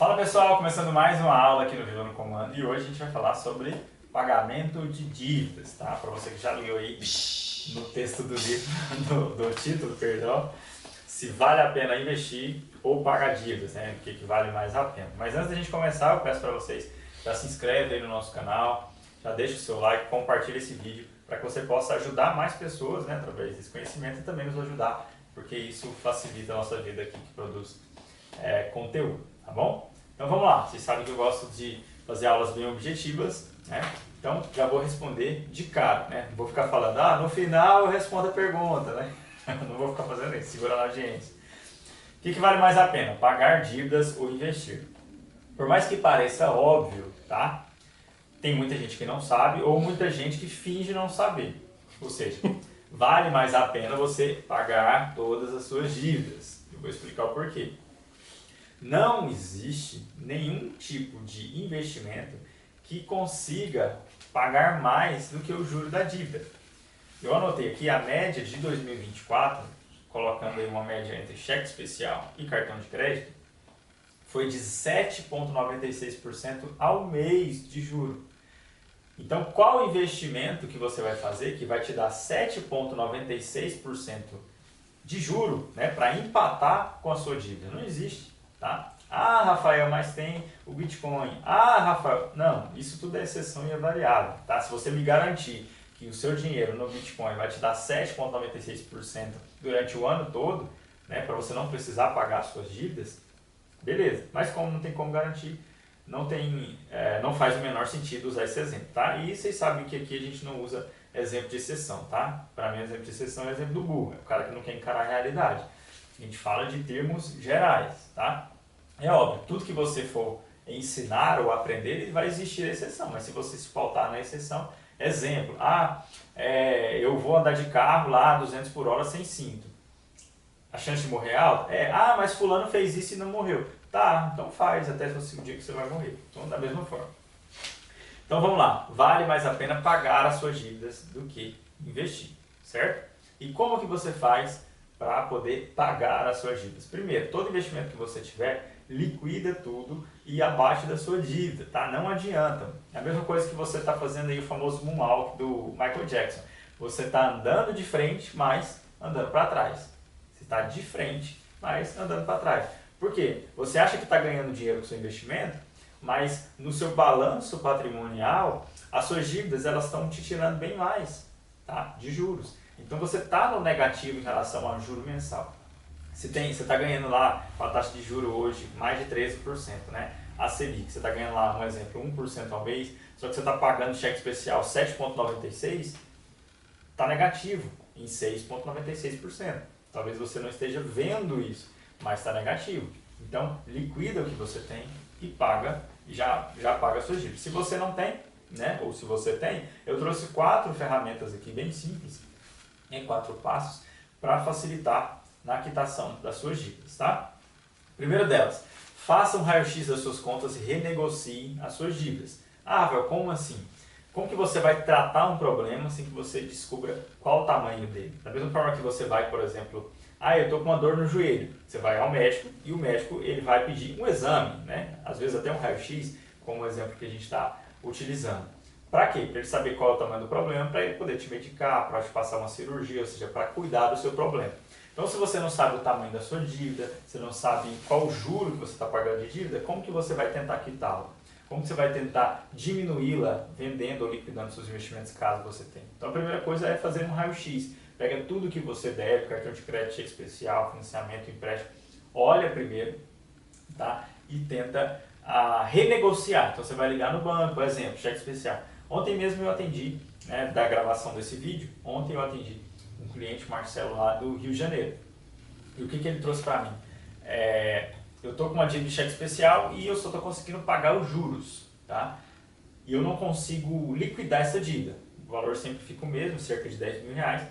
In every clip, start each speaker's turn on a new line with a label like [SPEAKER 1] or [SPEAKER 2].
[SPEAKER 1] Fala pessoal, começando mais uma aula aqui no Viva no Comando e hoje a gente vai falar sobre pagamento de dívidas, tá? Para você que já leu aí no texto do livro, do título, perdão, se vale a pena investir ou pagar dívidas, né? O que vale mais a pena. Mas antes da gente começar, eu peço para vocês, já se inscreve aí no nosso canal, já deixa o seu like, compartilha esse vídeo para que você possa ajudar mais pessoas, né? Através desse conhecimento e também nos ajudar, porque isso facilita a nossa vida aqui que produz conteúdo, tá bom? Então vamos lá, vocês sabem que eu gosto de fazer aulas bem objetivas, né? Então já vou responder de cara, né? Não vou ficar falando, no final eu respondo a pergunta, né? Não vou ficar fazendo isso, segura na audiência. O que vale mais a pena, pagar dívidas ou investir? Por mais que pareça óbvio, tá? Tem muita gente que não sabe ou muita gente que finge não saber. Ou seja, vale mais a pena você pagar todas as suas dívidas. Eu vou explicar o porquê. Não existe nenhum tipo de investimento que consiga pagar mais do que o juro da dívida. Eu anotei aqui a média de 2024, colocando aí uma média entre cheque especial e cartão de crédito, foi de 7,96% ao mês de juro. Então, qual investimento que você vai fazer que vai te dar 7,96% de juro, né, para empatar com a sua dívida? Não existe. Tá? Rafael, mas tem o Bitcoin. Rafael, não, isso tudo é exceção e é variável. Tá? Se você me garantir que o seu dinheiro no Bitcoin vai te dar 7,96% durante o ano todo, né, para você não precisar pagar as suas dívidas, beleza. Mas como não tem como garantir, não faz o menor sentido usar esse exemplo. Tá? E vocês sabem que aqui a gente não usa exemplo de exceção. Tá? Para mim, exemplo de exceção é o exemplo do burro, é o cara que não quer encarar a realidade. A gente fala de termos gerais, tá? É óbvio, tudo que você for ensinar ou aprender, vai existir exceção, mas se você se pautar na exceção, exemplo, eu vou andar de carro lá a 200 por hora sem cinto. A chance de morrer é alta? Mas fulano fez isso e não morreu. Tá, então faz até o dia que você vai morrer. Então, da mesma forma. Então, vamos lá. Vale mais a pena pagar as suas dívidas do que investir, certo? E como que você faz para poder pagar as suas dívidas? Primeiro, todo investimento que você tiver, liquida tudo e abaixe da sua dívida, tá? Não adianta. É a mesma coisa que você está fazendo aí o famoso moonwalk do Michael Jackson. Você está andando de frente, mas andando para trás. Você está de frente, mas andando para trás. Por quê? Você acha que está ganhando dinheiro com o seu investimento, mas no seu balanço patrimonial, as suas dívidas elas estão te tirando bem mais, tá? De juros. Então você está no negativo em relação ao juro mensal. Você está ganhando lá com a taxa de juros hoje mais de 13%, né? A Selic, você está ganhando lá, um exemplo, 1% ao mês, só que você está pagando cheque especial 7,96%, está negativo em 6,96%. Talvez você não esteja vendo isso, mas está negativo. Então, liquida o que você tem e paga, já paga as suas dívidas. Se você não tem, né? Ou se você tem, eu trouxe 4 ferramentas aqui bem simples, em 4 passos, para facilitar na quitação das suas dívidas, tá? Primeiro delas, faça um raio-x das suas contas e renegocie as suas dívidas. Rafael, como assim? Como que você vai tratar um problema sem que você descubra qual o tamanho dele? Da mesma forma que você vai, por exemplo, eu estou com uma dor no joelho. Você vai ao médico e o médico ele vai pedir um exame, né? Às vezes até um raio-x, como o exemplo que a gente está utilizando. Para quê? Para ele saber qual é o tamanho do problema, para ele poder te medicar, para te passar uma cirurgia, ou seja, para cuidar do seu problema. Então, se você não sabe o tamanho da sua dívida, você não sabe qual o juro que você está pagando de dívida, como que você vai tentar quitá-la? Como que você vai tentar diminuí-la vendendo ou liquidando seus investimentos, caso você tenha? Então, a primeira coisa é fazer um raio-x. Pega tudo que você deve, cartão de crédito, cheque especial, financiamento, empréstimo. Olha primeiro, tá? E tenta renegociar. Então, você vai ligar no banco, por exemplo, cheque especial. Ontem mesmo eu atendi, né, da gravação desse vídeo, ontem eu atendi um cliente, Marcelo, lá do Rio de Janeiro. E o que ele trouxe para mim? Eu estou com uma dívida de cheque especial e eu só estou conseguindo pagar os juros, tá? E eu não consigo liquidar essa dívida. O valor sempre fica o mesmo, cerca de 10 mil reais.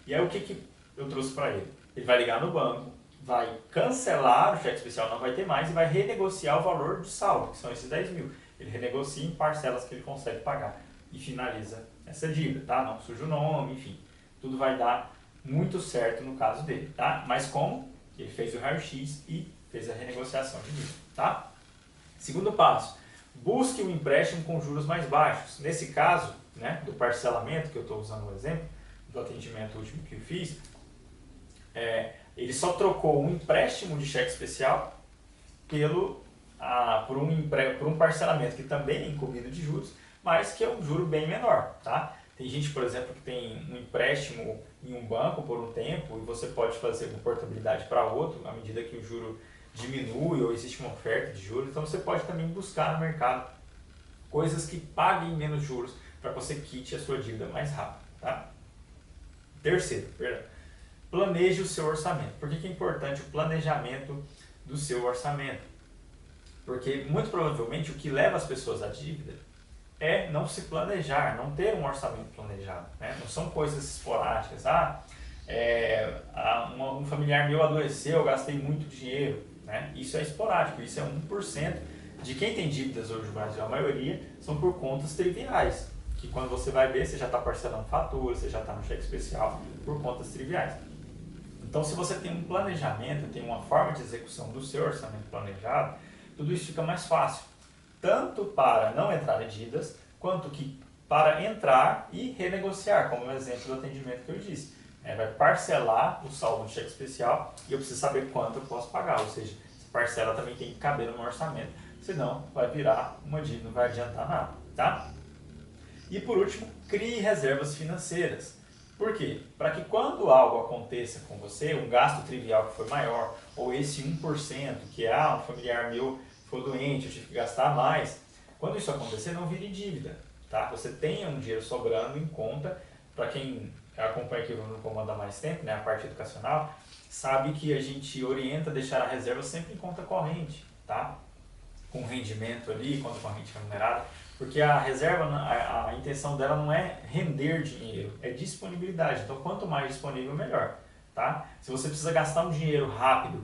[SPEAKER 1] E aí o que eu trouxe para ele? Ele vai ligar no banco, vai cancelar o cheque especial, não vai ter mais, e vai renegociar o valor de saldo, que são esses 10 mil. Ele renegocia em parcelas que ele consegue pagar e finaliza essa dívida, tá? Não suja o nome, enfim. Tudo vai dar muito certo no caso dele, tá? Mas como? Ele fez o raio-x e fez a renegociação de dívida, tá? Segundo passo, busque um empréstimo com juros mais baixos. Nesse caso, né, do parcelamento, que eu estou usando o exemplo, do atendimento último que eu fiz, ele só trocou um empréstimo de cheque especial por um parcelamento que também é incumbido de juros, mas que é um juro bem menor. Tá? Tem gente, por exemplo, que tem um empréstimo em um banco por um tempo e você pode fazer uma portabilidade para outro à medida que o juro diminui ou existe uma oferta de juros. Então você pode também buscar no mercado coisas que paguem menos juros para que você quite a sua dívida mais rápido. Tá? Terceiro, planeje o seu orçamento. Por que é importante o planejamento do seu orçamento? Porque muito provavelmente o que leva as pessoas à dívida é não se planejar, não ter um orçamento planejado. Né? Não são coisas esporádicas. Um familiar meu adoeceu, eu gastei muito dinheiro. Né? Isso é esporádico, isso é 1% de quem tem dívidas hoje no Brasil. A maioria são por contas triviais, que quando você vai ver, você já está parcelando fatura, você já está no cheque especial por contas triviais. Então, se você tem um planejamento, tem uma forma de execução do seu orçamento planejado, tudo isso fica mais fácil, tanto para não entrar em dívidas, quanto que para entrar e renegociar, como no exemplo do atendimento que eu disse. Vai parcelar o saldo do cheque especial e eu preciso saber quanto eu posso pagar, ou seja, essa parcela também tem que caber no meu orçamento, senão vai virar uma dívida, não vai adiantar nada. Tá? E por último, crie reservas financeiras. Por quê? Para que quando algo aconteça com você, um gasto trivial que foi maior, ou esse 1% que um familiar meu foi doente, eu tive que gastar mais, quando isso acontecer, não vire dívida. Tá? Você tenha um dinheiro sobrando em conta. Para quem acompanha aqui no Comando há mais tempo, né, a parte educacional, sabe que a gente orienta a deixar a reserva sempre em conta corrente, tá? Com rendimento ali, conta corrente remunerada, porque a reserva, a intenção dela não é render dinheiro, é disponibilidade. Então, quanto mais disponível, melhor. Tá? Se você precisa gastar um dinheiro rápido,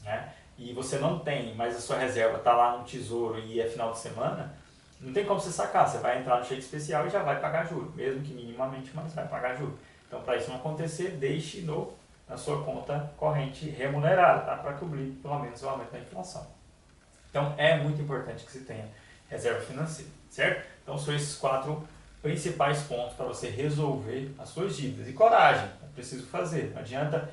[SPEAKER 1] né, e você não tem, mas a sua reserva está lá no tesouro e é final de semana, não tem como você sacar. Você vai entrar no cheque especial e já vai pagar juros, mesmo que minimamente, mas vai pagar juros. Então, para isso não acontecer, deixe na sua conta corrente remunerada, tá? Para cobrir pelo menos o aumento da inflação. Então, é muito importante que você tenha reserva financeira, certo? Então, são esses 4 principais pontos para você resolver as suas dívidas. E coragem, é preciso fazer. Não adianta,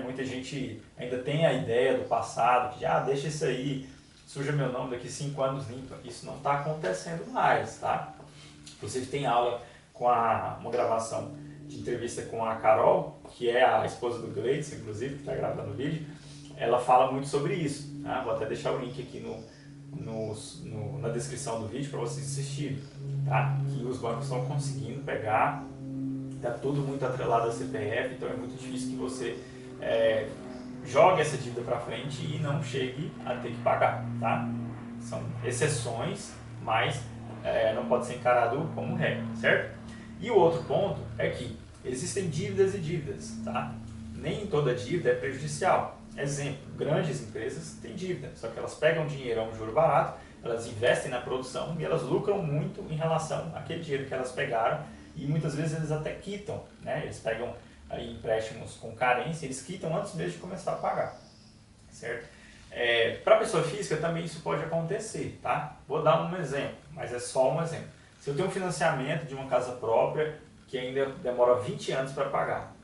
[SPEAKER 1] muita gente ainda tem a ideia do passado, que deixa isso aí, suja meu nome, daqui 5 anos limpa. Isso não está acontecendo mais, tá? Inclusive, tem aula com uma gravação de entrevista com a Carol, que é a esposa do Gleidson, inclusive, que está gravando o vídeo. Ela fala muito sobre isso. Tá? Vou até deixar o link aqui na descrição do vídeo para vocês assistirem. Tá? Que os bancos estão conseguindo pegar, está tudo muito atrelado a CPF, então é muito difícil que você jogue essa dívida para frente e não chegue a ter que pagar. Tá? São exceções, mas não pode ser encarado como regra, certo? E o outro ponto é que existem dívidas e dívidas. Tá? Nem toda dívida é prejudicial. Exemplo, grandes empresas têm dívida, só que elas pegam dinheiro a um juro barato, elas investem na produção e elas lucram muito em relação àquele dinheiro que elas pegaram e muitas vezes eles até quitam, né? Eles pegam aí empréstimos com carência, eles quitam antes mesmo de começar a pagar, certo? Para a pessoa física também isso pode acontecer, tá? Vou dar um exemplo, mas é só um exemplo. Se eu tenho um financiamento de uma casa própria que ainda demora 20 anos para pagar,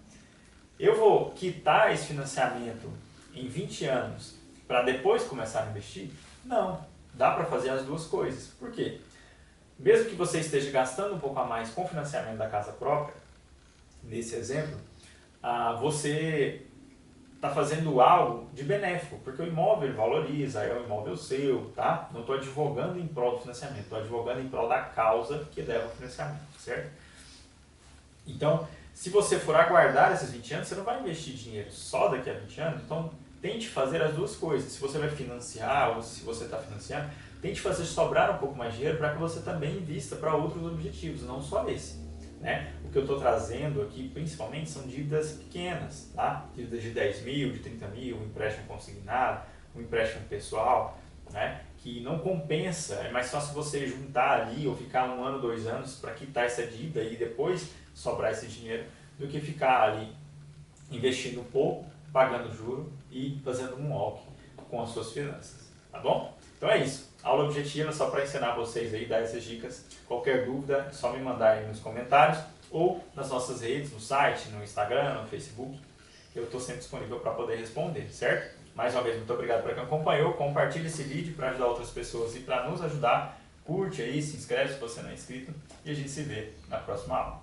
[SPEAKER 1] eu vou quitar esse financiamento em 20 anos para depois começar a investir? Não, dá para fazer as duas coisas. Por quê? Mesmo que você esteja gastando um pouco a mais com o financiamento da casa própria, nesse exemplo, você está fazendo algo de benéfico, porque o imóvel ele valoriza, é um imóvel seu, tá? Não estou advogando em prol do financiamento, estou advogando em prol da causa que leva ao financiamento, certo? Então, se você for aguardar esses 20 anos, você não vai investir dinheiro só daqui a 20 anos, então tente fazer as duas coisas. Se você vai financiar ou se você está financiando, tente fazer sobrar um pouco mais de dinheiro para que você também invista para outros objetivos, não só esse. Né? O que eu estou trazendo aqui, principalmente, são dívidas pequenas, tá? Dívidas de 10 mil, de 30 mil, um empréstimo consignado, um empréstimo pessoal, né? Que não compensa. É mais fácil você juntar ali ou ficar 1 ano, 2 anos para quitar essa dívida e depois sobrar esse dinheiro do que ficar ali investindo um pouco, pagando juro e fazendo um walk com as suas finanças, tá bom? Então é isso. Aula objetiva só para ensinar vocês aí, dar essas dicas. Qualquer dúvida é só me mandar aí nos comentários ou nas nossas redes, no site, no Instagram, no Facebook. Eu estou sempre disponível para poder responder, certo? Mais uma vez, muito obrigado para quem acompanhou. Compartilhe esse vídeo para ajudar outras pessoas e para nos ajudar. Curte aí, se inscreve se você não é inscrito e a gente se vê na próxima aula.